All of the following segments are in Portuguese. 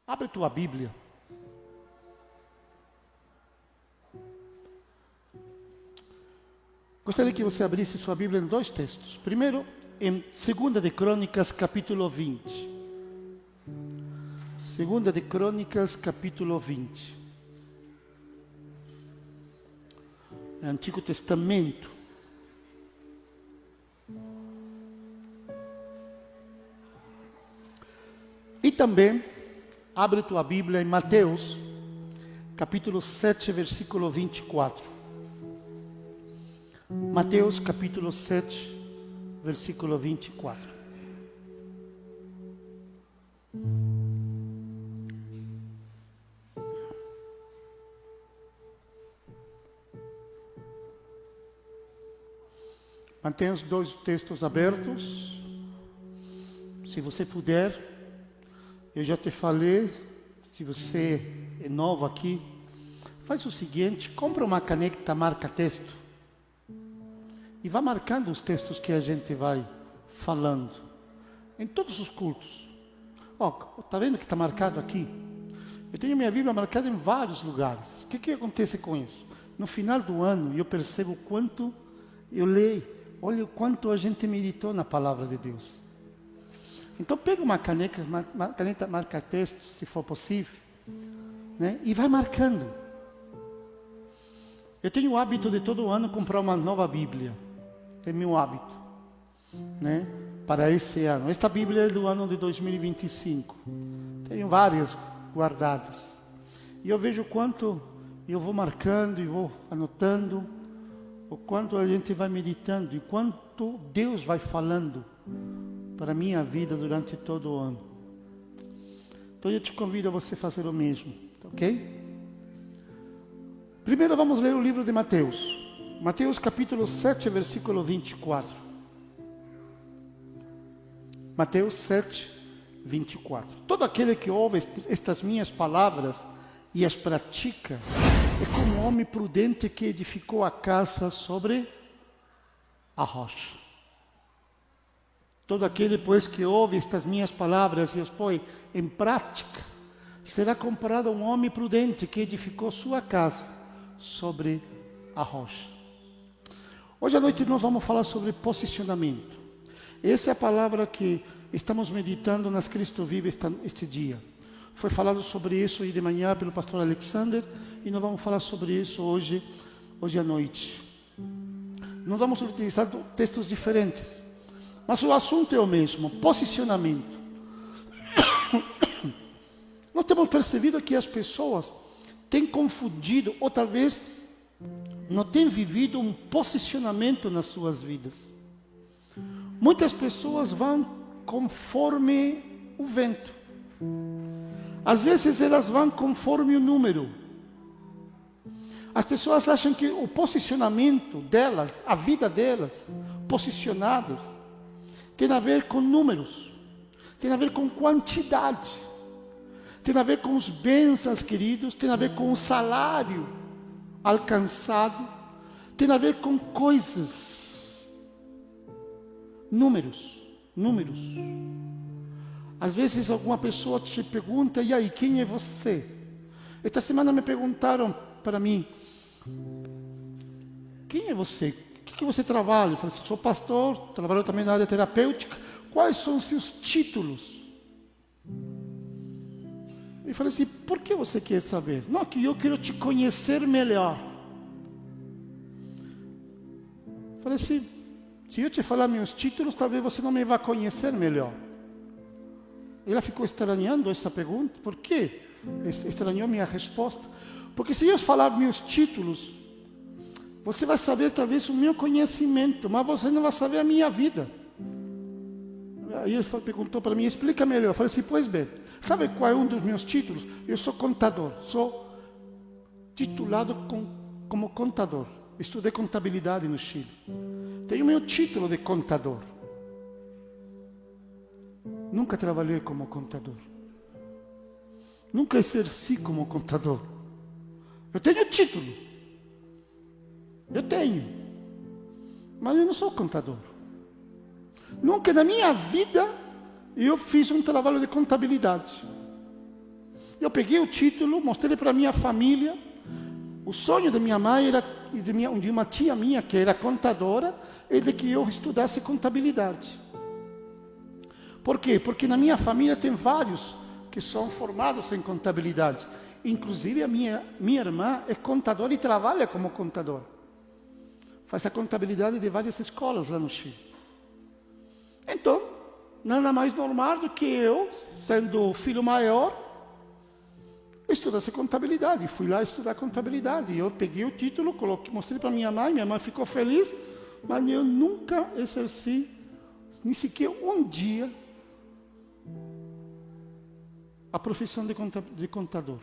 Abre tua Bíblia. Gostaria que você abrisse sua Bíblia em dois textos. Primeiro, em 2 de Crônicas, capítulo 20. 2 de Crônicas, capítulo 20. Antigo Testamento. E também, abre tua Bíblia em Mateus, capítulo 7, versículo 24. Mateus, capítulo 7, versículo 24. Mantenha os dois textos abertos. Se você puder, eu já te falei, se você é novo aqui, faz o seguinte, compra uma caneta marca-texto e vá marcando os textos que a gente vai falando, em todos os cultos. Está vendo que está marcado aqui? Eu tenho minha Bíblia marcada em vários lugares. O que acontece com isso? No final do ano, eu percebo o quanto eu leio, olha o quanto a gente meditou na palavra de Deus. Então pega uma caneta marca-texto, se for possível, né? E vai marcando. Eu tenho o hábito de todo ano comprar uma nova Bíblia. É meu hábito, né? Para esse ano. Esta Bíblia é do ano de 2025. Tenho várias guardadas. E eu vejo o quanto eu vou marcando e vou anotando, o quanto a gente vai meditando e quanto Deus vai falando para a minha vida durante todo o ano. Então eu te convido a você fazer o mesmo, ok? Primeiro vamos ler o livro de Mateus. Mateus capítulo 7, versículo 24. Mateus 7, 24. Todo aquele que ouve estas minhas palavras e as pratica é como um homem prudente que edificou a casa sobre a rocha. Todo aquele, pois, que ouve estas minhas palavras e as põe em prática, será comparado a um homem prudente que edificou sua casa sobre a rocha. Hoje à noite nós vamos falar sobre posicionamento. Essa é a palavra que estamos meditando nas Cristo Vive este dia. Foi falado sobre isso aí de manhã pelo pastor Alexander e nós vamos falar sobre isso hoje à noite. Nós vamos utilizar textos diferentes, mas o assunto é o mesmo, posicionamento. Nós temos percebido que as pessoas têm confundido, ou talvez não têm vivido um posicionamento nas suas vidas. Muitas pessoas vão conforme o vento. Às vezes elas vão conforme o número. As pessoas acham que o posicionamento delas, a vida delas, posicionadas, tem a ver com números, tem a ver com quantidade, tem a ver com os bens adquiridos, tem a ver com o salário alcançado, tem a ver com coisas, números. Às vezes alguma pessoa te pergunta, e aí, quem é você? Esta semana me perguntaram para mim, quem é você? O que você trabalha? Eu falei, sou pastor, trabalho também na área terapêutica. Quais são os seus títulos? Eu falei assim, por que você quer saber? Não, que eu quero te conhecer melhor. Eu falei assim, se eu te falar meus títulos, talvez você não me vá conhecer melhor. Ela ficou estranhando essa pergunta. Por quê? Estranhou minha resposta. Porque se eu falar meus títulos, você vai saber talvez o meu conhecimento, mas você não vai saber a minha vida. Aí ele perguntou para mim, explica melhor. Eu falei assim, pois bem, sabe qual é um dos meus títulos? Eu sou contador, sou titulado como contador. Estudei contabilidade no Chile. Tenho meu título de contador. Nunca trabalhei como contador. Nunca exerci como contador. Eu tenho título. Eu tenho. Mas eu não sou contador. Nunca na minha vida eu fiz um trabalho de contabilidade. Eu peguei o título, mostrei para minha família. O sonho de minha mãe era, e de uma tia minha que era contadora, é de que eu estudasse contabilidade. Por quê? Porque na minha família tem vários que são formados em contabilidade. Inclusive a minha irmã é contadora e trabalha como contador. Faz a contabilidade de várias escolas lá no Chile. Então, nada mais normal do que eu, sendo o filho maior, estudasse contabilidade. Fui lá estudar contabilidade. Eu peguei o título, mostrei para minha mãe ficou feliz, mas eu nunca exerci, nem sequer um dia, a profissão de contador.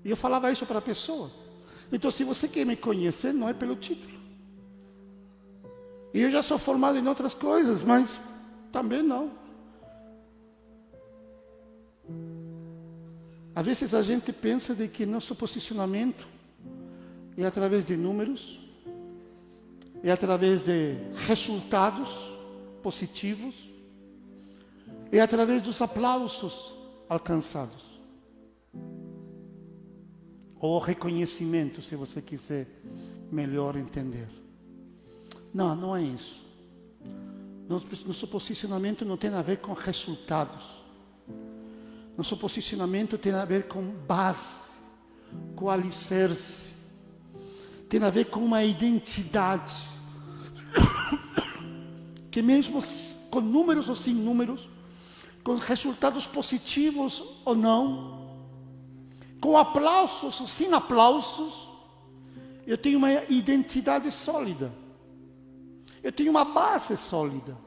E eu falava isso para a pessoa. Então, se você quer me conhecer, não é pelo título. E eu já sou formado em outras coisas, mas também não. Às vezes a gente pensa de que nosso posicionamento é através de números, é através de resultados positivos, é através dos aplausos alcançados. Ou reconhecimento, se você quiser melhor entender. Não, não é isso. Nosso posicionamento não tem a ver com resultados. Nosso posicionamento tem a ver com base, com alicerce. Tem a ver com uma identidade. Que mesmo com números ou sem números, com resultados positivos ou não, com aplausos ou sem aplausos, eu tenho uma identidade sólida. Eu tenho uma base sólida.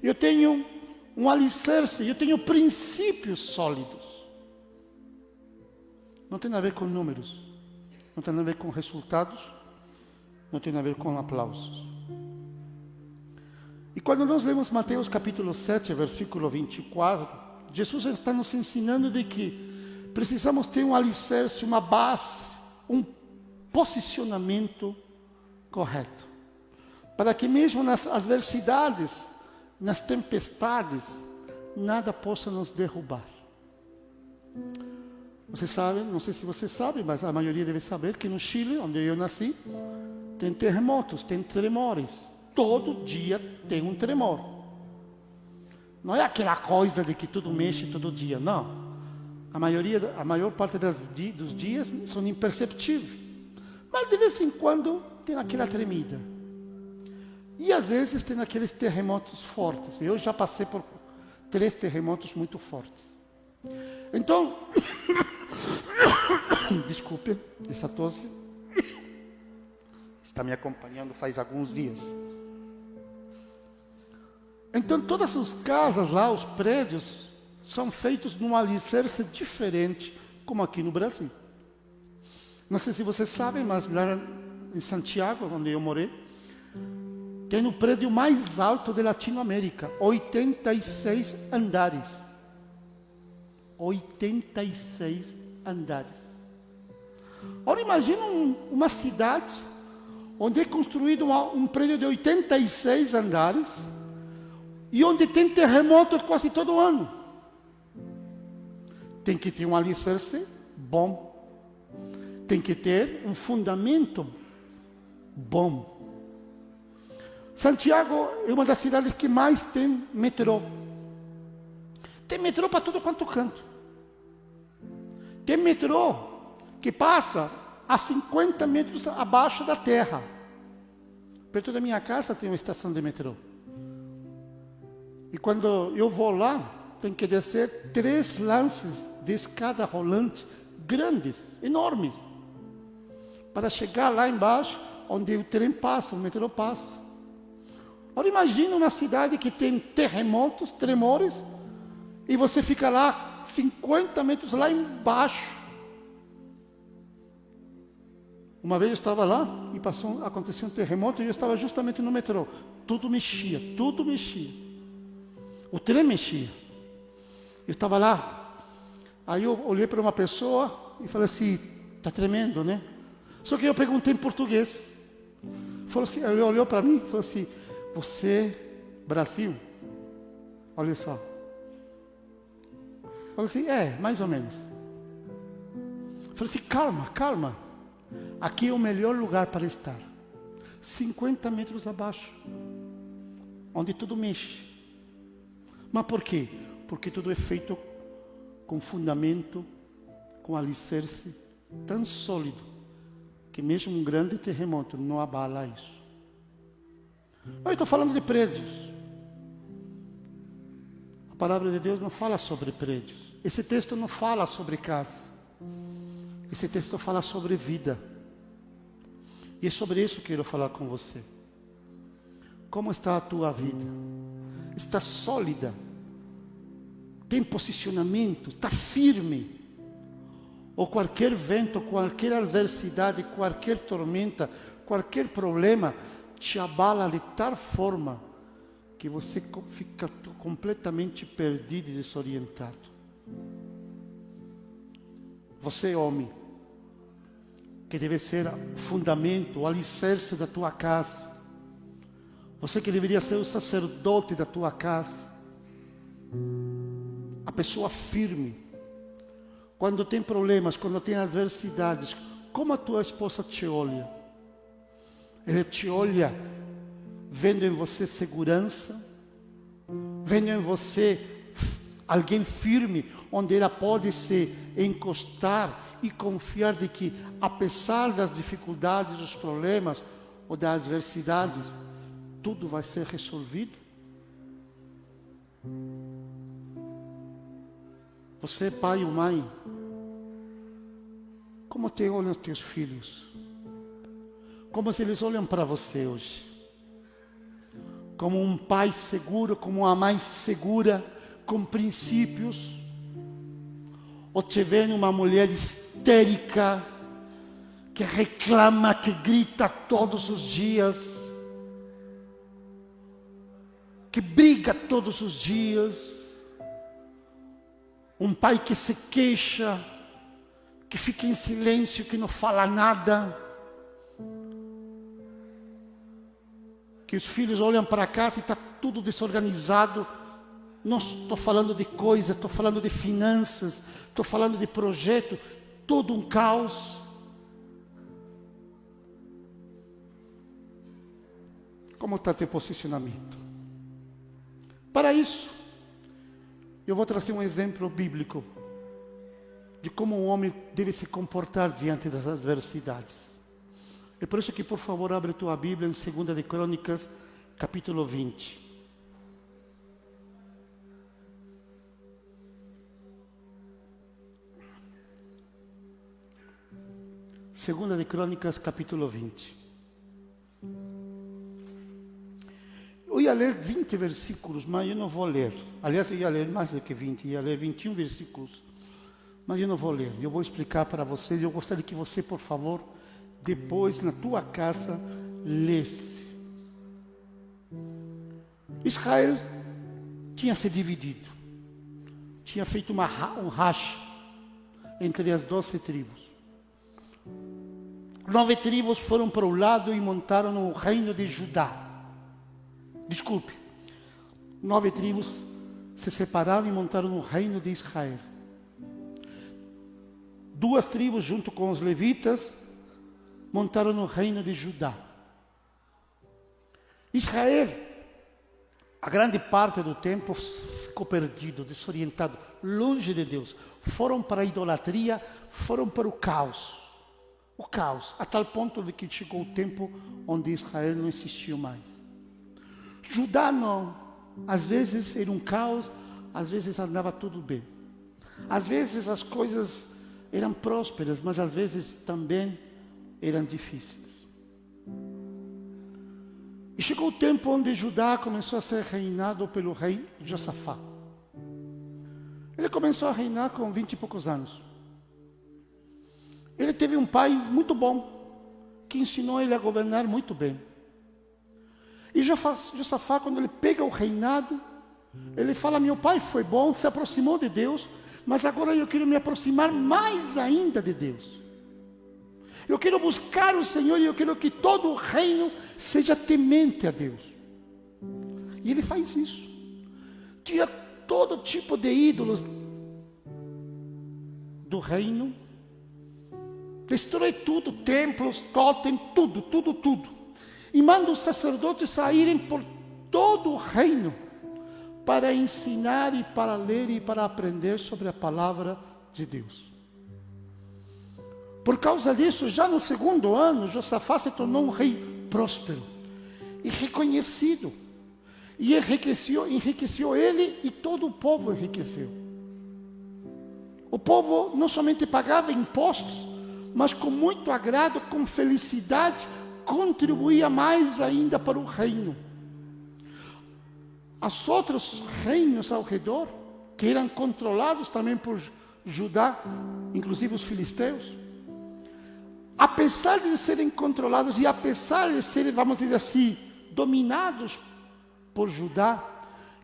Eu tenho um alicerce, eu tenho princípios sólidos. Não tem a ver com números, não tem a ver com resultados, não tem a ver com aplausos. E quando nós lemos Mateus capítulo 7, versículo 24, Jesus está nos ensinando de que precisamos ter um alicerce, uma base, um posicionamento correto. Para que mesmo nas adversidades, nas tempestades, nada possa nos derrubar. Você sabe, não sei se você sabe, mas a maioria deve saber que no Chile, onde eu nasci, tem terremotos, tem tremores. Todo dia tem um tremor. Não é aquela coisa de que tudo mexe todo dia, não. A maior parte dos dias são imperceptíveis. Mas de vez em quando tem aquela tremida. E às vezes tem aqueles terremotos fortes. Eu já passei por 3 terremotos muito fortes. Então, desculpe essa tosse. Está me acompanhando faz alguns dias. Então todas as casas lá, os prédios, são feitos num alicerce diferente, como aqui no Brasil. Não sei se vocês sabem, mas lá em Santiago, onde eu morei, tem o prédio mais alto da Latinoamérica, 86 andares. 86 andares. Ora, imagina uma cidade onde é construído um prédio de 86 andares e onde tem terremoto quase todo ano. Tem que ter um alicerce bom. Tem que ter um fundamento bom. Santiago é uma das cidades que mais tem metrô. Tem metrô para todo quanto canto. Tem metrô que passa a 50 metros abaixo da terra. Perto da minha casa tem uma estação de metrô. E quando eu vou lá, tem que descer 3 lances de escada rolante grandes, enormes, para chegar lá embaixo, onde o trem passa, o metrô passa. Ora, imagina uma cidade que tem terremotos, tremores, e você fica lá 50 metros lá embaixo. Uma vez eu estava lá e aconteceu um terremoto e eu estava justamente no metrô. Tudo mexia, tudo mexia. O trem mexia. Eu estava lá. Aí eu olhei para uma pessoa e falei assim, está tremendo, né? Só que eu perguntei em português. Falou assim, ele olhou para mim e falou assim, você, Brasil? Olha só. Falei assim, mais ou menos. Falei assim, calma, calma. Aqui é o melhor lugar para estar. 50 metros abaixo. Onde tudo mexe. Mas por quê? Porque tudo é feito com fundamento, com alicerce tão sólido, que mesmo um grande terremoto não abala isso. Eu estou falando de prédios. A palavra de Deus não fala sobre prédios. Esse texto não fala sobre casa. Esse texto fala sobre vida. E é sobre isso que eu quero falar com você. Como está a tua vida? Está sólida? Tem posicionamento? Está firme? Ou qualquer vento, qualquer adversidade, qualquer tormenta, qualquer problema te abala de tal forma que você fica completamente perdido e desorientado. Você é homem, que deve ser o fundamento, o alicerce da tua casa. Você que deveria ser o sacerdote da tua casa. A pessoa firme. Quando tem problemas, quando tem adversidades, como a tua esposa te olha? Ela te olha vendo em você segurança, vendo em você alguém firme, onde ela pode se encostar e confiar de que, apesar das dificuldades, dos problemas ou das adversidades, tudo vai ser resolvido. Você, pai ou mãe, como te olham os teus filhos? Como eles olham para você hoje? Como um pai seguro, como uma mãe segura, com princípios? Ou te vêem uma mulher histérica, que reclama, que grita todos os dias, que briga todos os dias? Um pai que se queixa, que fica em silêncio, que não fala nada. Que os filhos olham para casa e está tudo desorganizado. Não estou falando de coisas, estou falando de finanças, estou falando de projeto, todo um caos. Como está teu posicionamento? Para isso, eu vou trazer um exemplo bíblico de como um homem deve se comportar diante das adversidades. É por isso que, por favor, abre tua Bíblia em 2 de Crônicas, capítulo 20. Segunda de Crônicas, capítulo 20. Eu ia ler 20 versículos, mas eu não vou ler. Aliás, eu ia ler mais do que 20, ia ler 21 versículos. Mas eu não vou ler, eu vou explicar para vocês. Eu gostaria que você, por favor, depois na tua casa, lesse. Israel tinha se dividido. Tinha feito um racha entre as 12 tribos. 9 tribos foram para o lado e montaram o reino de Judá. Desculpe, 9 tribos se separaram e montaram o reino de Israel. 2 tribos, junto com os levitas, montaram o reino de Judá. Israel, a grande parte do tempo, ficou perdido, desorientado, longe de Deus. Foram para a idolatria, foram para o caos. O caos, a tal ponto de que chegou o tempo onde Israel não existiu mais. Judá não, às vezes era um caos, às vezes andava tudo bem. Às vezes as coisas eram prósperas, mas às vezes também eram difíceis. E chegou o tempo onde Judá começou a ser reinado pelo rei Josafá. Ele começou a reinar com 20 e poucos anos. Ele teve um pai muito bom, que ensinou ele a governar muito bem. E Josafá, quando ele pega o reinado, ele fala: meu pai foi bom, se aproximou de Deus, mas agora eu quero me aproximar mais ainda de Deus. Eu quero buscar o Senhor e eu quero que todo o reino seja temente a Deus. E ele faz isso. Tira todo tipo de ídolos do reino, destrói tudo, templos, totem, tudo. E manda os sacerdotes saírem por todo o reino para ensinar e para ler e para aprender sobre a palavra de Deus. Por causa disso, já no segundo ano, Josafá se tornou um rei próspero e reconhecido. E enriqueceu ele e todo o povo enriqueceu. O povo não somente pagava impostos, mas com muito agrado, com felicidade, contribuía mais ainda para o reino. Os outros reinos ao redor, que eram controlados também por Judá, inclusive os filisteus, apesar de serem controlados e apesar de serem, vamos dizer assim, dominados por Judá,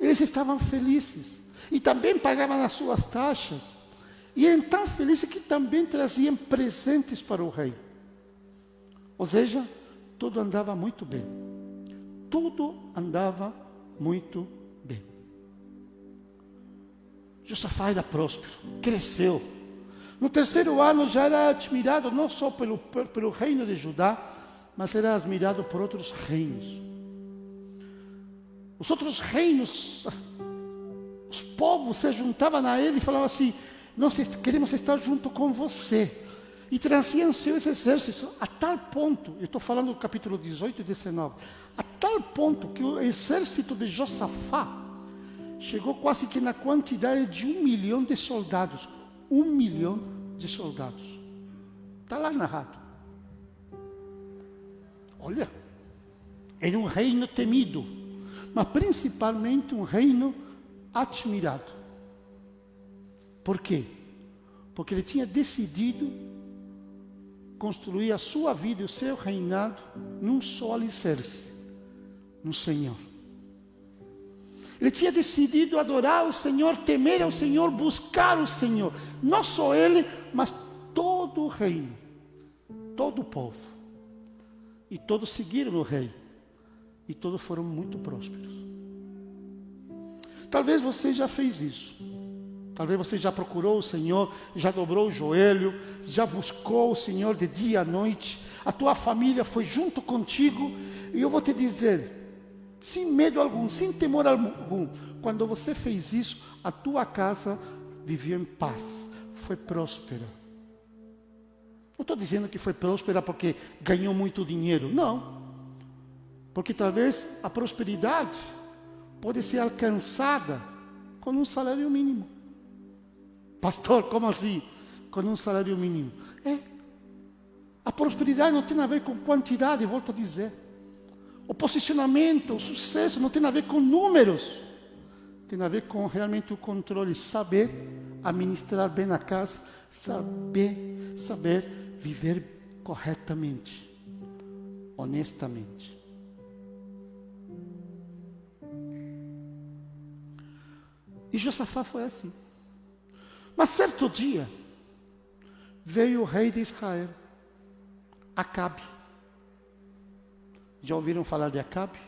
eles estavam felizes e também pagavam as suas taxas. E eram tão felizes que também traziam presentes para o rei. Ou seja, tudo andava muito bem. Tudo andava muito bem. Josafá era próspero, cresceu. No terceiro ano já era admirado não só pelo reino de Judá, mas era admirado por outros reinos. Os outros reinos, os povos se juntavam a ele e falavam assim: nós queremos estar junto com você. E traziam seus exércitos a tal ponto, eu estou falando do capítulo 18 e 19, a tal ponto que o exército de Josafá chegou quase que na quantidade de 1 milhão de soldados. 1 milhão de soldados. Está lá narrado. Olha, era um reino temido, mas principalmente um reino admirado. Por quê? Porque ele tinha decidido construir a sua vida e o seu reinado num só alicerce, no Senhor. Ele tinha decidido adorar o Senhor, temer ao Senhor, buscar o Senhor. Não só ele, mas todo o reino, todo o povo. E todos seguiram o rei. E todos foram muito prósperos. Talvez você já fez isso. Talvez você já procurou o Senhor, já dobrou o joelho, já buscou o Senhor de dia à noite. A tua família foi junto contigo. E eu vou te dizer, sem medo algum, sem temor algum, quando você fez isso, a tua casa viveu em paz, foi próspera. Não estou dizendo que foi próspera porque ganhou muito dinheiro, não. Porque talvez a prosperidade pode ser alcançada com um salário mínimo. Pastor, como assim? Com um salário mínimo. A prosperidade não tem a ver com quantidade, volto a dizer. O posicionamento, o sucesso não tem a ver com números. Tem a ver com realmente o controle, saber administrar bem a casa, saber viver corretamente, honestamente. E Josafá foi assim. Mas certo dia, veio o rei de Israel, Acabe. Já ouviram falar de Acabe?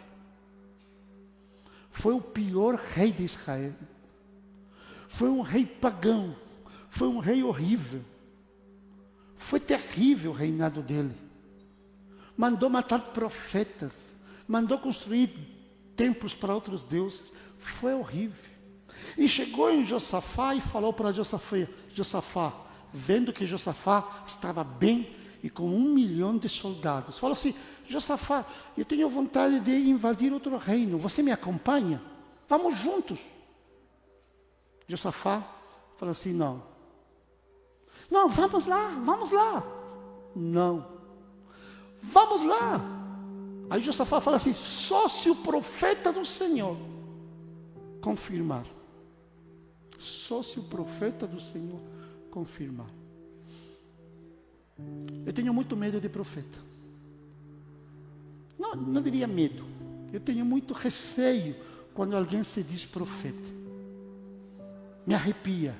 Foi o pior rei de Israel. Foi um rei pagão. Foi um rei horrível. Foi terrível o reinado dele. Mandou matar profetas. Mandou construir templos para outros deuses. Foi horrível. E chegou em Josafá e falou para Josafá, vendo que Josafá estava bem e com 1 milhão de soldados. Falou assim: Josafá, eu tenho vontade de invadir outro reino. Você me acompanha? Vamos juntos. Josafá falou assim: não. Não, vamos lá. Não. Vamos lá. Aí Josafá fala assim: só se o profeta do Senhor confirmar. Só se o profeta do Senhor confirmar. Eu tenho muito medo de profeta. Não diria medo. Eu tenho muito receio quando alguém se diz profeta. Me arrepia.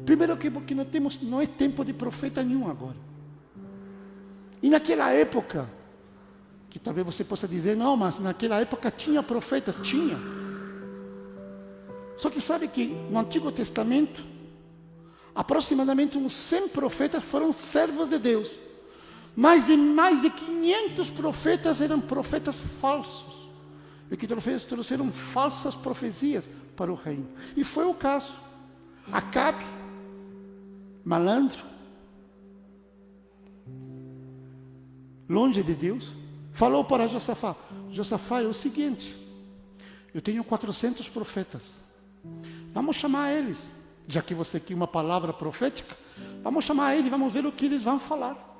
Primeiro porque não é tempo de profeta nenhum agora. E naquela época, que talvez você possa dizer, não, mas naquela época tinha profetas, tinha. Só que sabe que no Antigo Testamento, Aproximadamente uns 100 profetas foram servos de Deus. Mais de 500 profetas eram profetas falsos. E que trouxeram falsas profecias para o reino. E foi o caso. Acabe, malandro, longe de Deus, falou para Josafá: Josafá, é o seguinte, eu tenho 400 profetas, vamos chamar eles, já que você quer uma palavra profética, vamos chamar eles, vamos ver o que eles vão falar.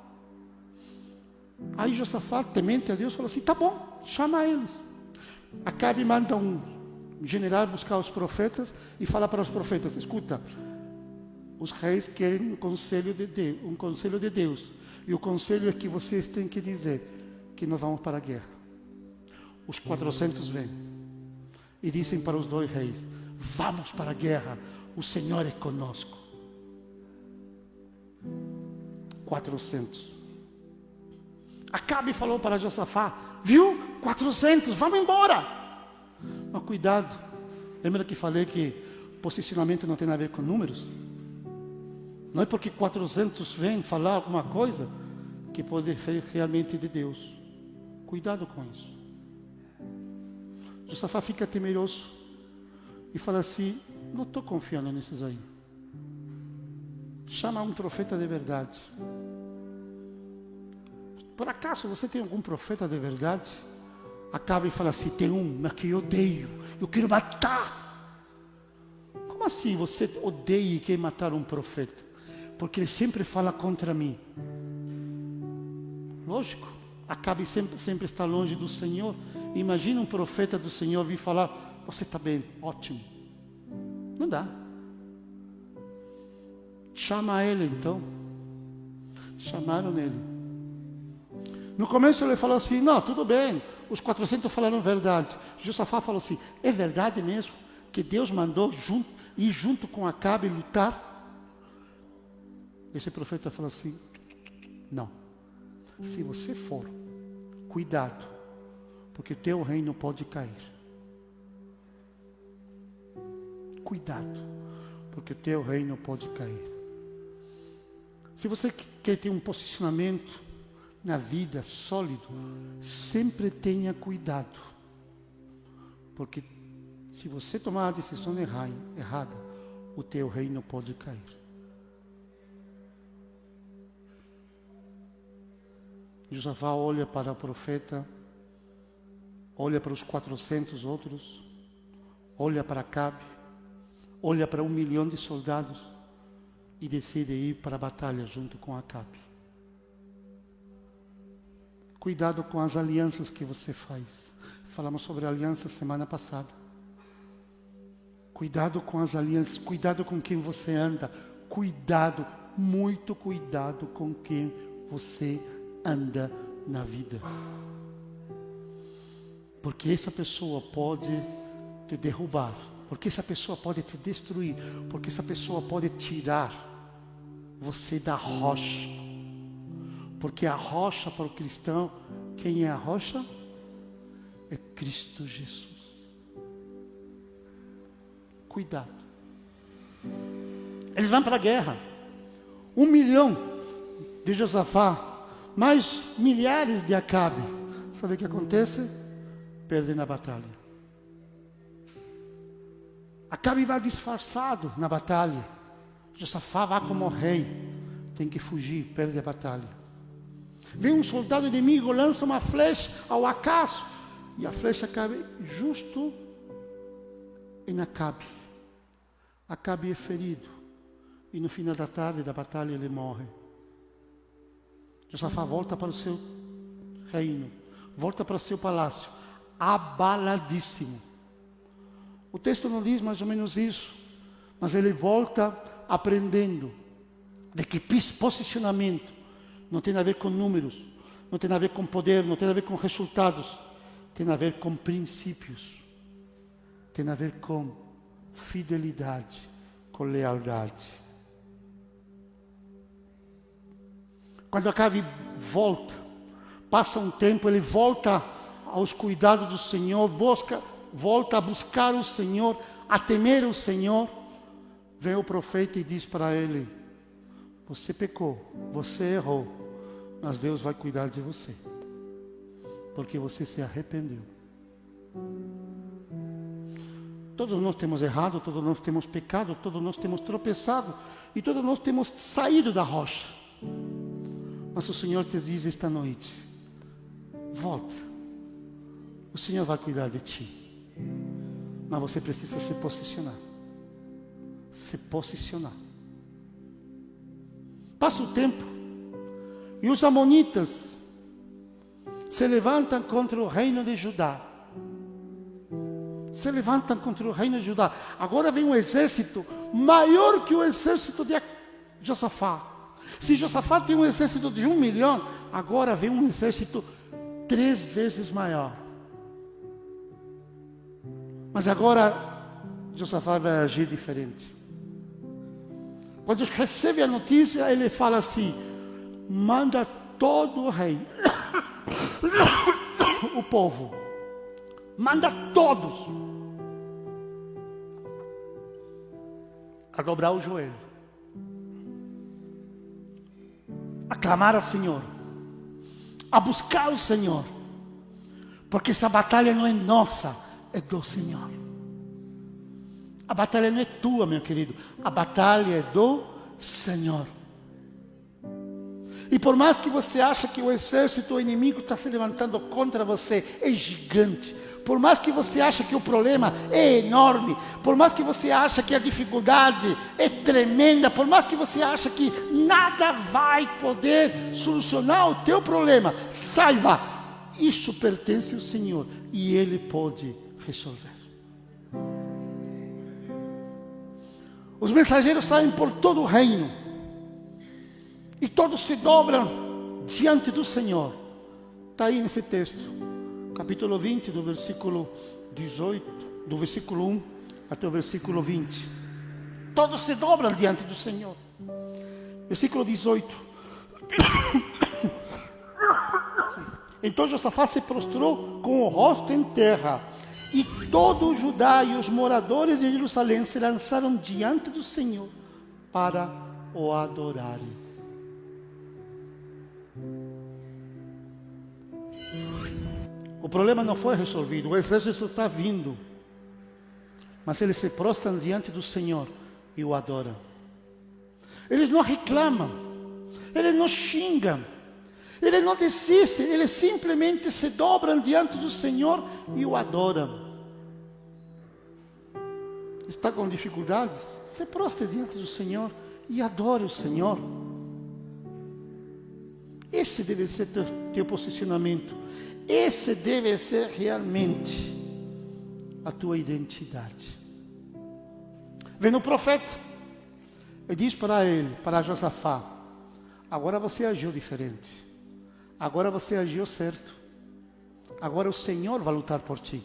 Aí Josafá, temente a Deus, falou assim: tá bom, chama eles. Acabe manda um general buscar os profetas e fala para os profetas: escuta, os reis querem um conselho de Deus, e o conselho é que vocês têm que dizer que nós vamos para a guerra. Os 400 vêm e dizem para os 2 reis: vamos para a guerra, o Senhor é conosco. 400. Acabe falou para Josafá: viu? 400, vamos embora. Mas cuidado, lembra que falei que posicionamento não tem a ver com números? Não é porque 400 vêm falar alguma coisa que pode ser realmente de Deus. Cuidado com isso. Josafá fica temeroso e fala assim: não estou confiando nesses aí. Chama um profeta de verdade. Por acaso você tem algum profeta de verdade? Acaba e fala assim: tem um, mas que eu odeio, eu quero matar. Como assim você odeia e quer matar um profeta? Porque ele sempre fala contra mim. Lógico, Acabe sempre está longe do Senhor. Imagina um profeta do Senhor vir falar: você está bem, ótimo. Não dá. Chama ele então. Chamaram ele. No começo ele falou assim: não, tudo bem, os 400 falaram verdade. Josafá falou assim: é verdade mesmo que Deus mandou ir junto com Acabe lutar? Esse profeta falou assim: não, se você for, cuidado, porque o teu reino pode cair. Cuidado, porque o teu reino pode cair. Se você quer ter um posicionamento na vida sólido, sempre tenha cuidado, porque se você tomar a decisão errada, o teu reino pode cair. Josafá olha para o profeta, olha para os 400 outros, olha para Acabe, olha para 1 milhão de soldados e decide ir para a batalha junto com Acabe. Cuidado com as alianças que você faz. Falamos sobre alianças semana passada. Cuidado com as alianças, cuidado com quem você anda. Cuidado, muito cuidado com quem você anda na vida. Porque essa pessoa pode te derrubar. Porque essa pessoa pode te destruir. Porque essa pessoa pode tirar você da rocha. Porque a rocha para o cristão, quem é a rocha? É Cristo Jesus. Cuidado. Eles vão para a guerra. 1 milhão de Josafá, mais milhares de Acabe. Sabe o que acontece? Perdem na batalha. Acabe vai disfarçado na batalha. Josafá vai como rei. Tem que fugir, perde a batalha. Vem um soldado inimigo, lança uma flecha ao acaso, e a flecha cabe justo em Acabe. Acabe é ferido, e no final da tarde da batalha ele morre. Josafá volta para o seu reino, volta para o seu palácio, abaladíssimo. O texto não diz mais ou menos isso, mas ele volta aprendendo de que posicionamento não tem a ver com números, não tem a ver com poder, não tem a ver com resultados, tem a ver com princípios, tem a ver com fidelidade, com lealdade. Quando Acabe volta, passa um tempo, ele volta aos cuidados do Senhor, volta a buscar o Senhor, a temer o Senhor, Vem o profeta e diz para ele: você pecou, você errou, mas Deus vai cuidar de você, porque você se arrependeu. Todos nós temos errado, todos nós temos pecado, todos nós temos tropeçado, e todos nós temos saído da rocha. Mas o Senhor te diz esta noite: volta, o Senhor vai cuidar de ti, mas você precisa se posicionar. Se posicionar. Passa o tempo e os amonitas se levantam contra o reino de Judá. Se levantam contra o reino de Judá. Agora vem um exército maior que o exército de Josafá. Se Josafá tem um exército de 1 milhão, agora vem um exército 3 vezes maior. Mas agora Josafá vai agir diferente. Quando recebe a notícia, ele fala assim: manda todo o rei, o povo, manda todos a dobrar o joelho, a clamar ao Senhor, a buscar o Senhor, porque essa batalha não é nossa, é do Senhor. A batalha não é tua, meu querido. A batalha é do Senhor. E por mais que você ache que o exército o inimigo está se levantando contra você, é gigante. Por mais que você ache que o problema é enorme, por mais que você ache que a dificuldade é tremenda, por mais que você ache que nada vai poder solucionar o teu problema, saiba, isso pertence ao Senhor e Ele pode resolver. Os mensageiros saem por todo o reino e todos se dobram diante do Senhor. Está aí nesse texto, capítulo 20, do versículo 18, do versículo 1 até o versículo 20. Todos se dobram diante do Senhor. Versículo 18. Então Josafá se prostrou com o rosto em terra, e todo o Judá e os moradores de Jerusalém se lançaram diante do Senhor para o adorarem. O problema não foi resolvido, o exército está vindo, mas eles se prostram diante do Senhor e o adoram. Eles não reclamam, eles não xingam, eles não desistem, eles simplesmente se dobram diante do Senhor e o adoram. Está com dificuldades? Se prostre diante do Senhor e adore o Senhor. Esse deve ser teu posicionamento. Esse deve ser realmente a tua identidade. Vem o profeta e diz para ele, para Josafá: agora você agiu diferente. Agora você agiu certo. Agora o Senhor vai lutar por ti.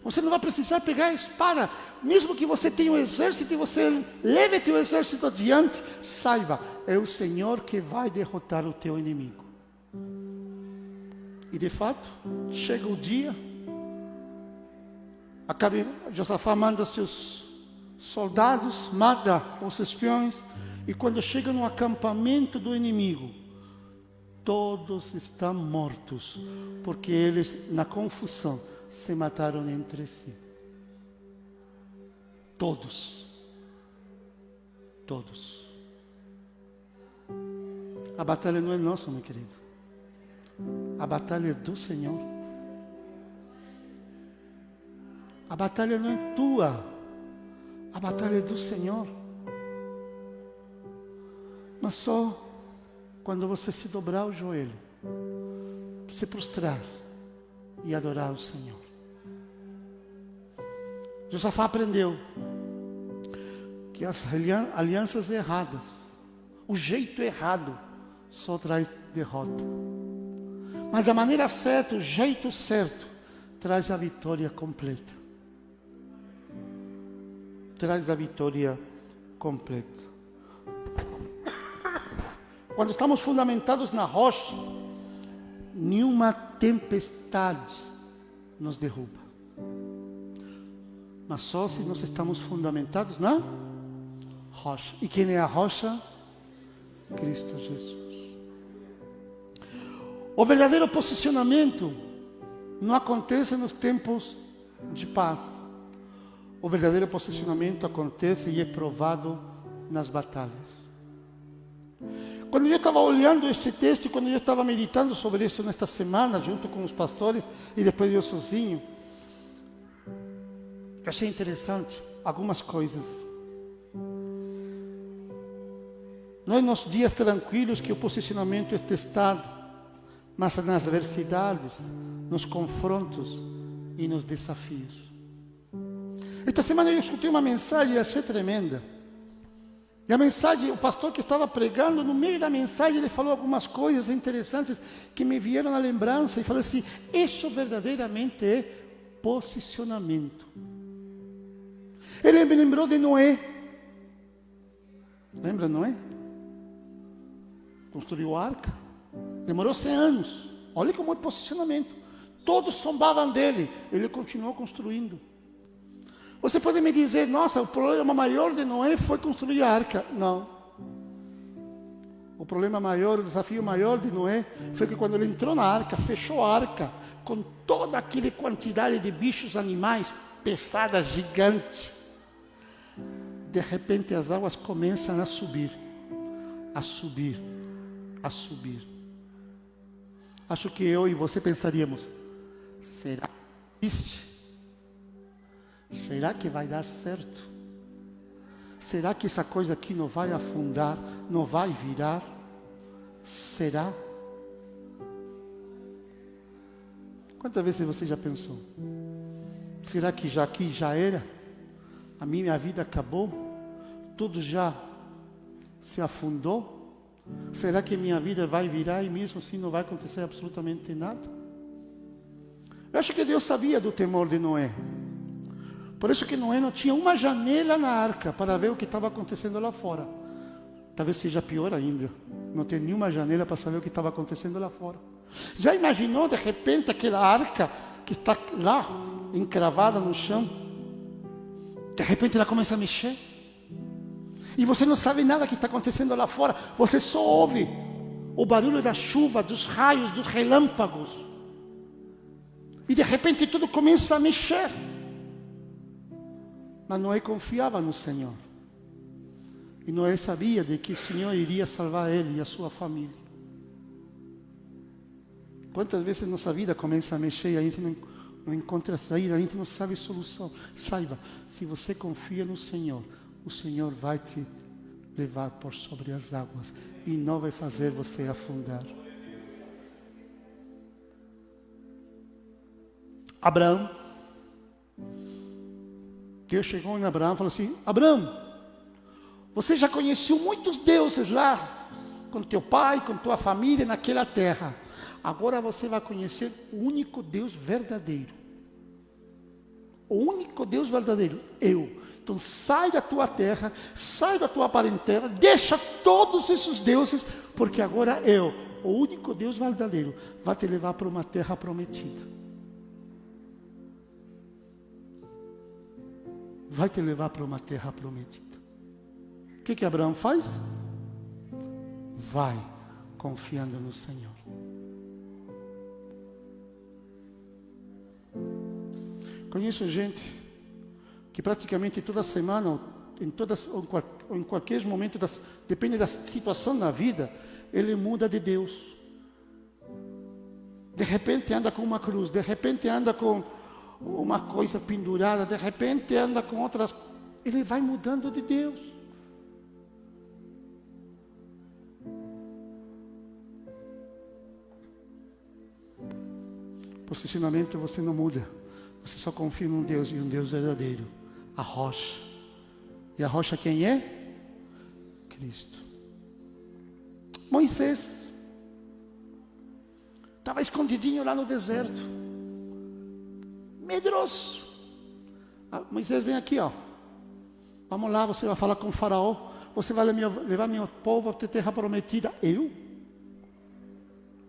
Você não vai precisar pegar a espada. Mesmo que você tenha um exército e você leve teu exército adiante, saiba, é o Senhor que vai derrotar o teu inimigo. E de fato, chega o dia, Josafá manda seus soldados, manda os espiões, e quando chega no acampamento do inimigo, todos estão mortos, porque eles, na confusão, se mataram entre si. Todos. Todos. A batalha não é nossa, meu querido. A batalha é do Senhor. A batalha não é tua. A batalha é do Senhor. Mas só quando você se dobrar o joelho, se prostrar e adorar o Senhor. Josafá aprendeu que as alianças erradas, o jeito errado, só traz derrota. Mas da maneira certa, o jeito certo, traz a vitória completa. Traz a vitória completa. Quando estamos fundamentados na rocha, nenhuma tempestade nos derruba. Mas só se nós estamos fundamentados na rocha. E quem é a rocha? Cristo Jesus. O verdadeiro posicionamento não acontece nos tempos de paz. O verdadeiro posicionamento acontece e é provado nas batalhas. Quando eu estava olhando este texto, quando eu estava meditando sobre isso nesta semana, junto com os pastores, e depois eu sozinho, eu achei interessante algumas coisas. Não é nos dias tranquilos que o posicionamento é testado, mas nas adversidades, nos confrontos e nos desafios. Esta semana eu escutei uma mensagem e achei tremenda. E a mensagem, o pastor que estava pregando, no meio da mensagem, ele falou algumas coisas interessantes que me vieram na lembrança. E falou assim, isso verdadeiramente é posicionamento. Ele me lembrou de Noé. Lembra Noé? Construiu a arca. Demorou 100 anos. Olha como é posicionamento. Todos zombavam dele. Ele continuou construindo. Você pode me dizer, nossa, o problema maior de Noé foi construir a arca. Não. O problema maior, o desafio maior de Noé foi que quando ele entrou na arca, fechou a arca com toda aquela quantidade de bichos, animais, pesadas, gigantes. De repente as águas começam a subir, a subir, a subir. Acho que eu e você pensaríamos, será que existe? Será que vai dar certo? Será que essa coisa aqui não vai afundar? Não vai virar? Será? Quantas vezes você já pensou? Será que já aqui já era? A minha vida acabou? Tudo já se afundou? Será que minha vida vai virar e mesmo assim não vai acontecer absolutamente nada? Eu acho que Deus sabia do temor de Noé. Por isso que Noé não tinha uma janela na arca para ver o que estava acontecendo lá fora. Talvez seja pior ainda. Não ter nenhuma janela para saber o que estava acontecendo lá fora. Já imaginou de repente aquela arca que está lá, encravada no chão? De repente ela começa a mexer. E você não sabe nada que está acontecendo lá fora. Você só ouve o barulho da chuva, dos raios, dos relâmpagos. E de repente tudo começa a mexer. Mas Noé confiava no Senhor. E Noé sabia de que o Senhor iria salvar ele e a sua família. Quantas vezes nossa vida começa a mexer e a gente não encontra saída, a gente não sabe solução. Saiba, se você confia no Senhor, o Senhor vai te levar por sobre as águas e não vai fazer você afundar. Abraão. Deus chegou em Abraão e falou assim, Abraão, você já conheceu muitos deuses lá, com teu pai, com tua família, naquela terra. Agora você vai conhecer o único Deus verdadeiro. O único Deus verdadeiro, eu. Então sai da tua terra, sai da tua parentela, deixa todos esses deuses, porque agora eu, o único Deus verdadeiro, vai te levar para uma terra prometida. Vai te levar para uma terra prometida. O que Abraão faz? Vai confiando no Senhor. Conheço gente que praticamente toda semana, ou em qualquer momento, depende da situação da vida, ele muda de Deus. De repente anda com uma cruz, de repente anda com uma coisa pendurada, de repente anda com outras. Ele vai mudando de Deus. Posicionamento você não muda. Você só confia num Deus e um Deus verdadeiro. A rocha. E a rocha quem é? Cristo. Moisés estava escondidinho lá no deserto. Medroso. Moisés, vem aqui, ó. Vamos lá, você vai falar com o faraó. Você vai levar meu povo até terra prometida. Eu?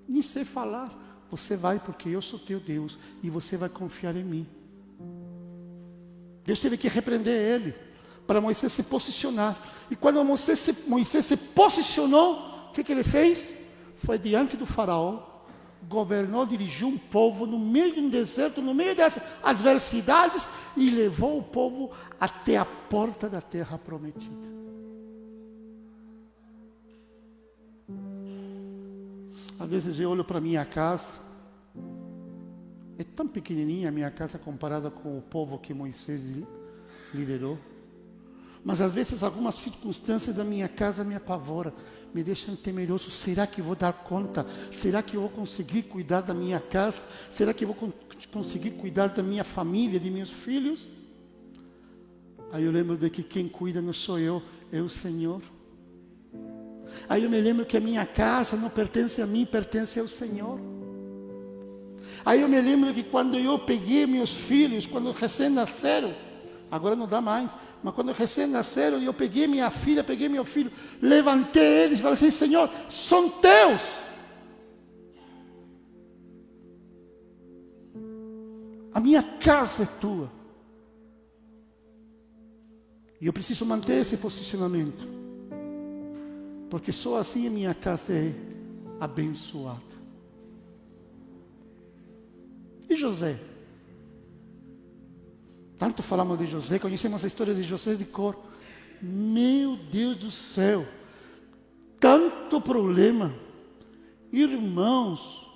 Nem sei falar. Você vai porque eu sou teu Deus. E você vai confiar em mim. Deus teve que repreender ele. para Moisés se posicionar. E quando Moisés se posicionou, o que ele fez? Foi diante do faraó, governou, dirigiu um povo no meio de um deserto, no meio das adversidades, e levou o povo até a porta da terra prometida. Às vezes eu olho para minha casa, é tão pequenininha a minha casa comparada com o povo que Moisés liderou. Mas às vezes algumas circunstâncias da minha casa me apavoram, me deixam temeroso. Será que vou dar conta? Será que eu vou conseguir cuidar da minha casa? Será que eu vou conseguir cuidar da minha família, de meus filhos? Aí eu lembro de que quem cuida não sou eu, é o Senhor. Aí eu me lembro que a minha casa não pertence a mim, pertence ao Senhor. Aí eu me lembro que quando eu peguei meus filhos, quando recém-nasceram, agora não dá mais, mas quando recém-nasceram, eu peguei minha filha, peguei meu filho, levantei eles e falei assim: Senhor, são teus. A minha casa é tua. E eu preciso manter esse posicionamento, porque só assim a minha casa é abençoada. E José? Tanto falamos de José, conhecemos a história de José de cor. Meu Deus do céu, tanto problema. Irmãos,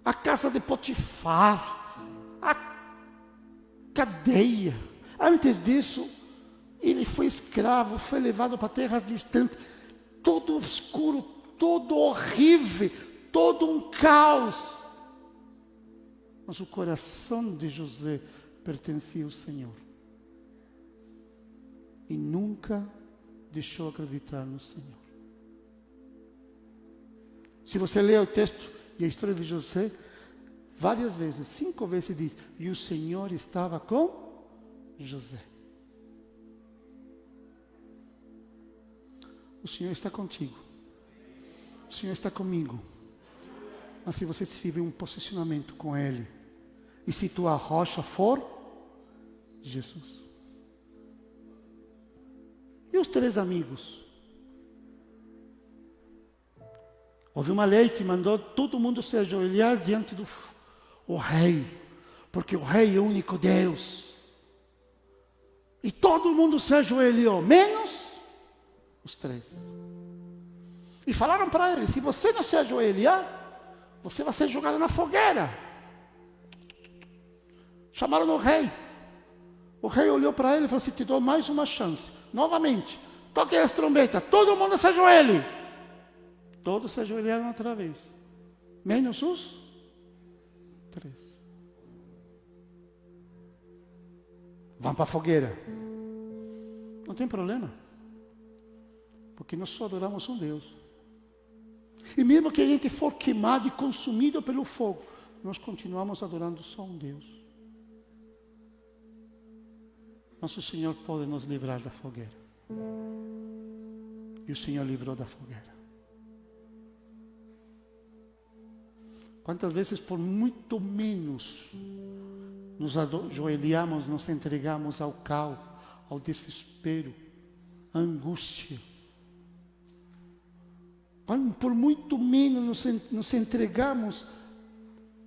a casa de Potifar, a cadeia. Antes disso, ele foi escravo, foi levado para terras distantes. Todo obscuro, todo horrível, todo um caos. Mas o coração de José pertencia ao Senhor. E nunca deixou acreditar no Senhor. Se você ler o texto e a história de José, várias vezes, 5 vezes diz: e o Senhor estava com José. O Senhor está contigo. O Senhor está comigo. Mas se você tiver um posicionamento com Ele, e se tua rocha for Jesus. E os 3 amigos? Houve uma lei que mandou todo mundo se ajoelhar diante do rei, porque o rei é o único Deus. E todo mundo se ajoelhou, menos os 3. E falaram para ele: se você não se ajoelhar, você vai ser jogado na fogueira. Chamaram o rei. O rei olhou para ele e falou assim: te dou mais uma chance. Novamente, toquem as trombetas, todo mundo se ajoelhe. Todos se ajoelharam outra vez, menos os 3. Vão para a fogueira. Não tem problema, porque nós só adoramos um Deus. E mesmo que a gente for queimado e consumido pelo fogo, nós continuamos adorando só um Deus. Nosso Senhor pode nos livrar da fogueira. E o Senhor livrou da fogueira. Quantas vezes, por muito menos, nos ajoelhamos, nos entregamos ao caos, ao desespero, à angústia. Por muito menos nos entregamos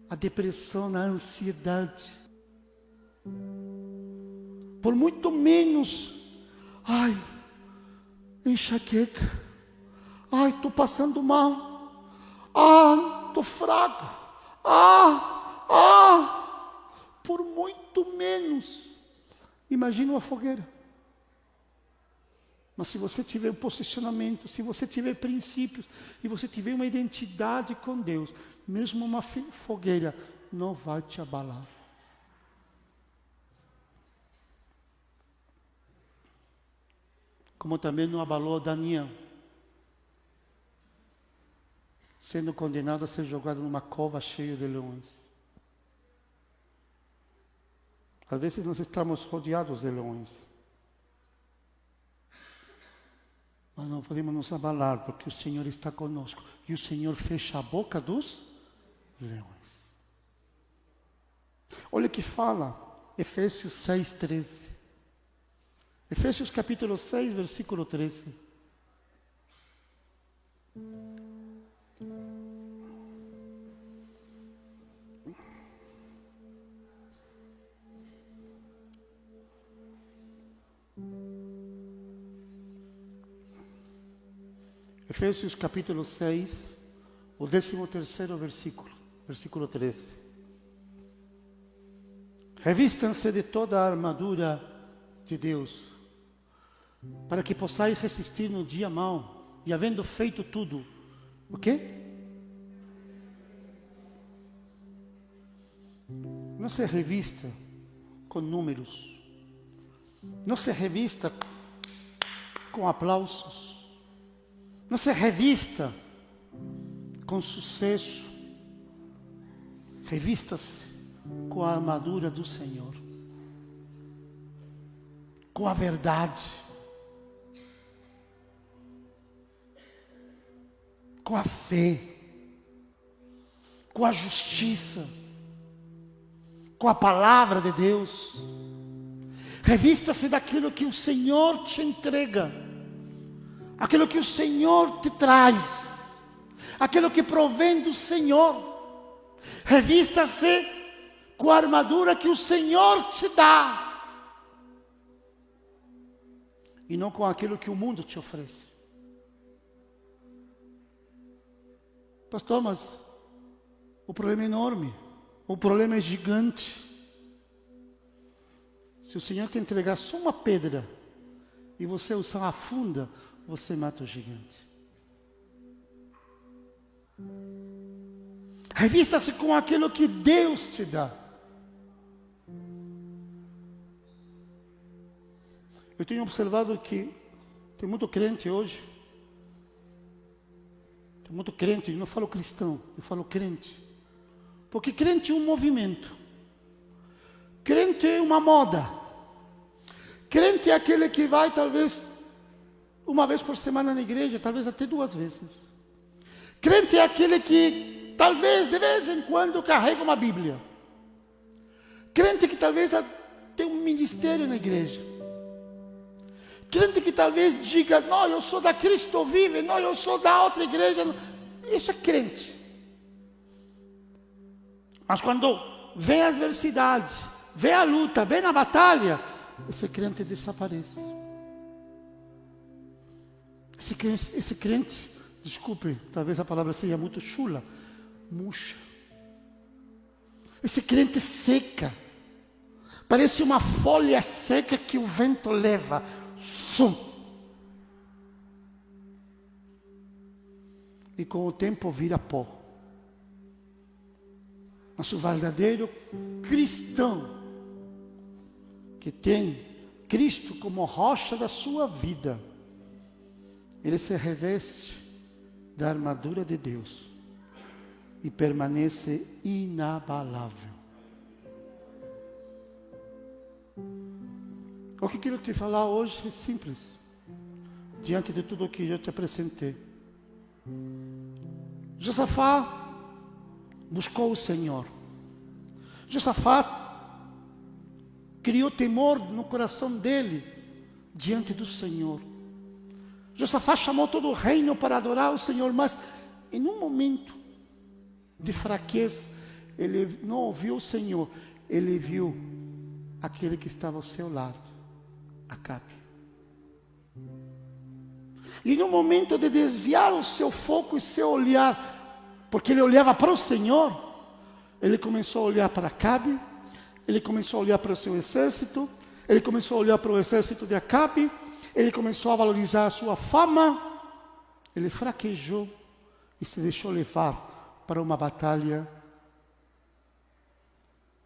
à depressão, à ansiedade. Por muito menos, enxaqueca. Estou passando mal. Estou fraco. Por muito menos. Imagina uma fogueira. Mas se você tiver um posicionamento, se você tiver princípios, e você tiver uma identidade com Deus, mesmo uma fogueira não vai te abalar. Como também não abalou Daniel, sendo condenado a ser jogado numa cova cheia de leões. Às vezes nós estamos rodeados de leões. Mas não podemos nos abalar, porque o Senhor está conosco. E o Senhor fecha a boca dos leões. Olha o que fala Efésios 6:13. Efésios capítulo 6, versículo 13. Efésios capítulo 6, o 13º versículo, versículo 13. Revistam-se de toda a armadura de Deus, para que possais resistir no dia mau, e havendo feito tudo, o quê? Não se revista com números, não se revista com aplausos, não se revista com sucesso, revista-se com a armadura do Senhor, com a verdade, com a fé, com a justiça, com a palavra de Deus. Revista-se daquilo que o Senhor te entrega, aquilo que o Senhor te traz, aquilo que provém do Senhor. Revista-se com a armadura que o Senhor te dá, e não com aquilo que o mundo te oferece. Pastor, mas o problema é enorme, o problema é gigante. Se o Senhor te entregar só uma pedra e você usar a funda, você mata o gigante. Revista-se com aquilo que Deus te dá. Eu tenho observado que tem muito crente hoje. Tem muito crente, eu não falo cristão, eu falo crente. Porque crente é um movimento. Crente é uma moda. Crente é aquele que vai talvez uma vez por semana na igreja, talvez até 2 vezes. Crente é aquele que talvez de vez em quando carrega uma Bíblia. Crente que talvez tem um ministério na igreja. Crente que talvez diga, não, eu sou da Cristo Vive, não, eu sou da outra igreja. Isso é crente. Mas quando vem a adversidade, vem a luta, vem a batalha, esse crente desaparece. Esse crente, desculpe, talvez a palavra seja muito chula, murcha. Esse crente seca, parece uma folha seca que o vento leva. Sum. E com o tempo vira pó. Mas o verdadeiro cristão, que tem Cristo como rocha da sua vida, ele se reveste da armadura de Deus e permanece inabalável. O que quero te falar hoje é simples, diante de tudo o que eu te apresentei. Josafá buscou o Senhor. Josafá criou temor no coração dele diante do Senhor. Josafá chamou todo o reino para adorar o Senhor, mas em um momento de fraqueza, ele não ouviu o Senhor, ele viu aquele que estava ao seu lado, Acabe. E no momento de desviar o seu foco e seu olhar, porque ele olhava para o Senhor, ele começou a olhar para Acabe, ele começou a olhar para o seu exército, ele começou a olhar para o exército de Acabe, ele começou a valorizar a sua fama, ele fraquejou e se deixou levar para uma batalha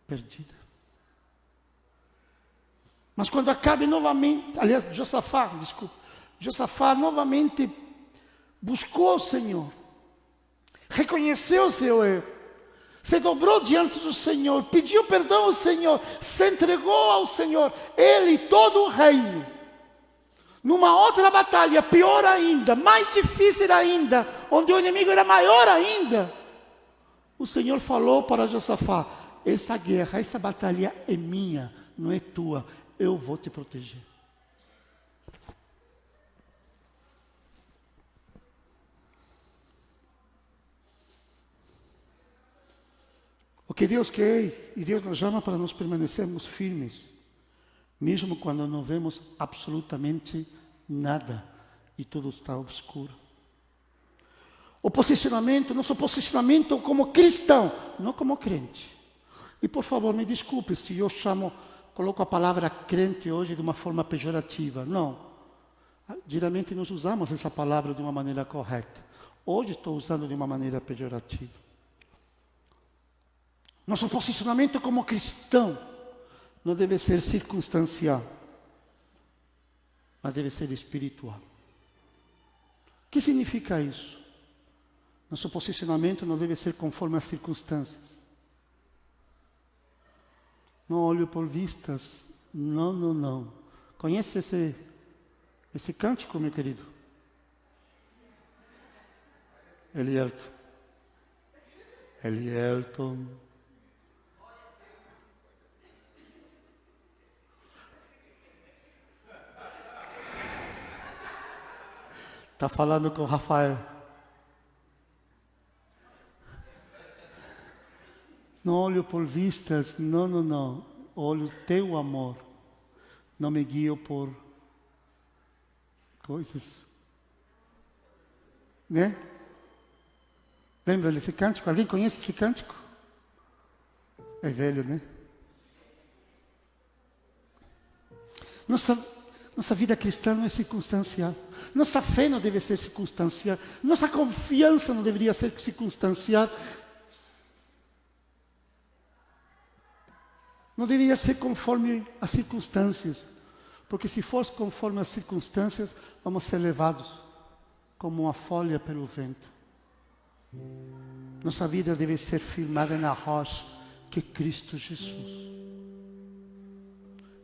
perdida. Mas quando Acabe novamente, aliás, Josafá novamente buscou o Senhor, reconheceu o seu erro, se dobrou diante do Senhor, pediu perdão ao Senhor, se entregou ao Senhor, ele e todo o reino. Numa outra batalha, pior ainda, mais difícil ainda, onde o inimigo era maior ainda, o Senhor falou para Josafá: essa guerra, essa batalha é minha, não é tua, eu vou te proteger. Porque Deus quer e Deus nos chama para nós permanecermos firmes, mesmo quando não vemos absolutamente nada e tudo está obscuro. O posicionamento, nosso posicionamento como cristão, não como crente. E por favor, me desculpe se eu coloco a palavra crente hoje de uma forma pejorativa. Não. Geralmente nós usamos essa palavra de uma maneira correta. Hoje estou usando de uma maneira pejorativa. Nosso posicionamento como cristão não deve ser circunstancial, mas deve ser espiritual. O que significa isso? Nosso posicionamento não deve ser conforme as circunstâncias. Não olho por vistas. Não, não, não. Conhece esse cântico, meu querido? Elielton. Está falando com o Rafael. Não olho por vistas, não, não, não. Olho teu amor. Não me guio por coisas. Né? Lembra desse cântico? Alguém conhece esse cântico? É velho, né? Nossa vida cristã não é circunstancial. Nossa fé não deve ser circunstancial. Nossa confiança não deveria ser circunstancial. Não deveria ser conforme as circunstâncias. Porque se fosse conforme as circunstâncias, vamos ser levados como uma folha pelo vento. Nossa vida deve ser firmada na rocha, que é Cristo Jesus.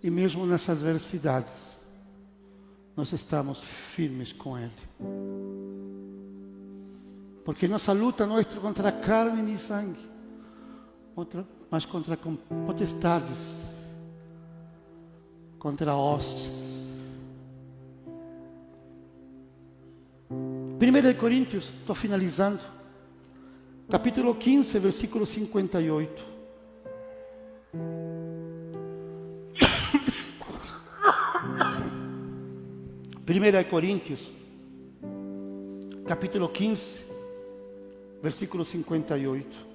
E mesmo nessas adversidades, nós estamos firmes com Ele. Porque nossa luta não é contra a carne nem sangue, mas contra potestades, contra hostes. 1 Coríntios, estou finalizando, capítulo 15, versículo 58. Primeira Coríntios, capítulo 15, versículo 58.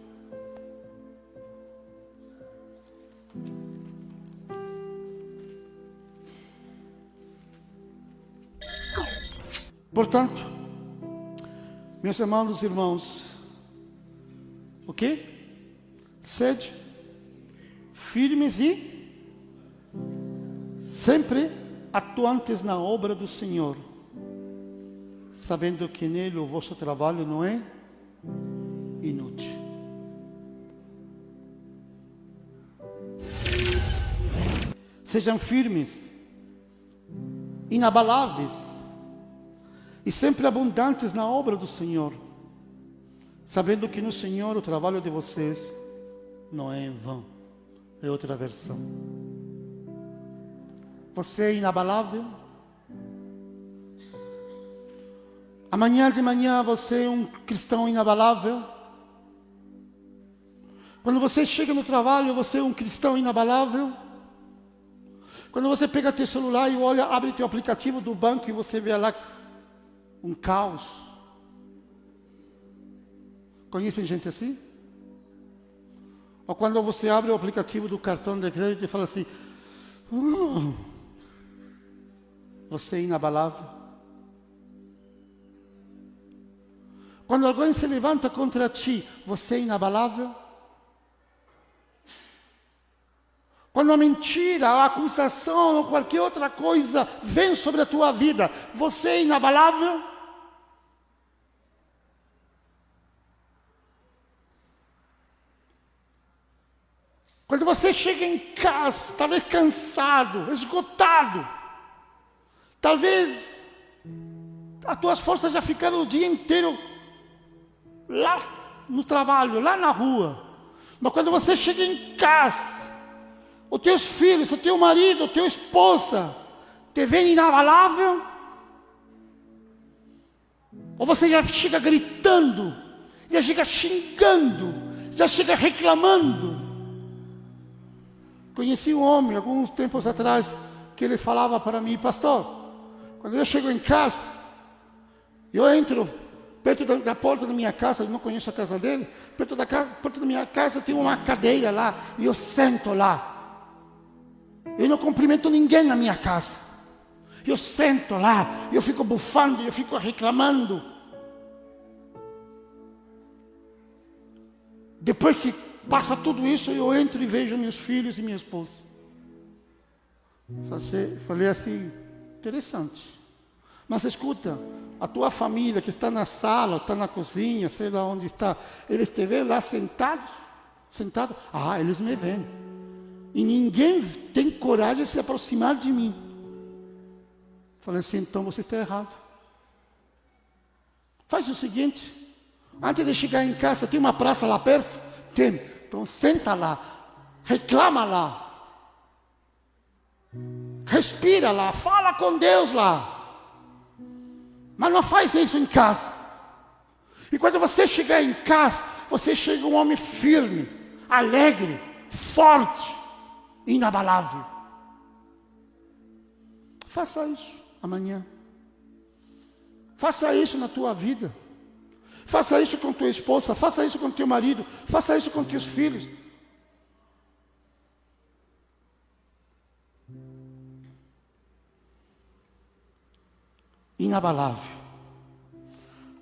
Portanto, meus amados irmãos, o quê? Sede firmes e sempre atuantes na obra do Senhor, sabendo que nele o vosso trabalho não é inútil. Sejam firmes, inabaláveis e sempre abundantes na obra do Senhor, sabendo que no Senhor o trabalho de vocês não é em vão. É outra versão. Você é inabalável? Amanhã de manhã você é um cristão inabalável? Quando você chega no trabalho, você é um cristão inabalável? Quando você pega teu celular e olha, abre teu aplicativo do banco e você vê lá um caos. Conhecem gente assim? Ou quando você abre o aplicativo do cartão de crédito e fala assim, você é inabalável. Quando alguém se levanta contra ti, você é inabalável. Quando a mentira, a acusação ou qualquer outra coisa vem sobre a tua vida, você é inabalável? Quando você chega em casa, talvez cansado, esgotado, talvez as tuas forças já ficaram o dia inteiro lá no trabalho, lá na rua. Mas quando você chega em casa, os teus filhos, o teu marido, a tua esposa te veem inabalável? Ou você já chega gritando, já chega xingando, já chega reclamando. Conheci um homem, alguns tempos atrás, que ele falava para mim: pastor, quando eu chego em casa, eu entro perto da porta da minha casa, eu não conheço a casa dele, perto da minha casa tem uma cadeira lá, e eu sento lá. Eu não cumprimento ninguém na minha casa. Eu sento lá, eu fico bufando, eu fico reclamando. Depois que passa tudo isso, eu entro e vejo meus filhos e minha esposa. Falei assim, interessante. Mas escuta, a tua família que está na sala, está na cozinha, sei lá onde está, eles te veem lá sentados? Eles me veem. E ninguém tem coragem de se aproximar de mim. Falei assim, então você está errado. Faz o seguinte, antes de chegar em casa, tem uma praça lá perto? Tem. Então senta lá, reclama lá, respira lá, fala com Deus lá. Mas não faz isso em casa. E quando você chegar em casa, você chega um homem firme, alegre, forte, inabalável. Faça isso amanhã. Faça isso na tua vida. Faça isso com tua esposa, faça isso com teu marido, faça isso com teus filhos. Inabalável.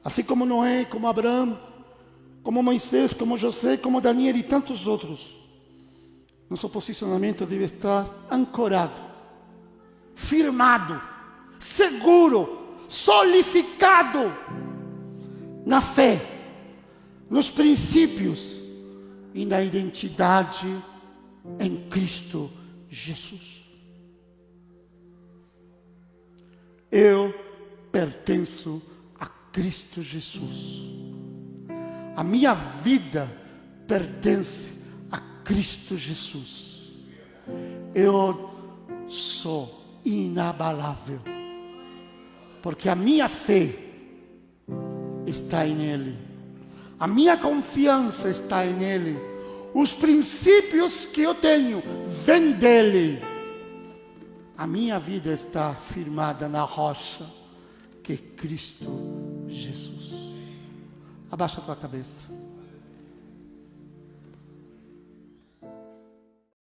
Assim como Noé, como Abraão, como Moisés, como José, como Daniel e tantos outros. Nosso posicionamento deve estar ancorado, firmado, seguro, solidificado na fé, nos princípios e na identidade em Cristo Jesus. Eu pertenço a Cristo Jesus. A minha vida pertence a Cristo Jesus. Eu sou inabalável, porque a minha fé está nele, a minha confiança está nele, os princípios que eu tenho vêm dele. A minha vida está firmada na rocha que é Cristo Jesus. Abaixa a tua cabeça.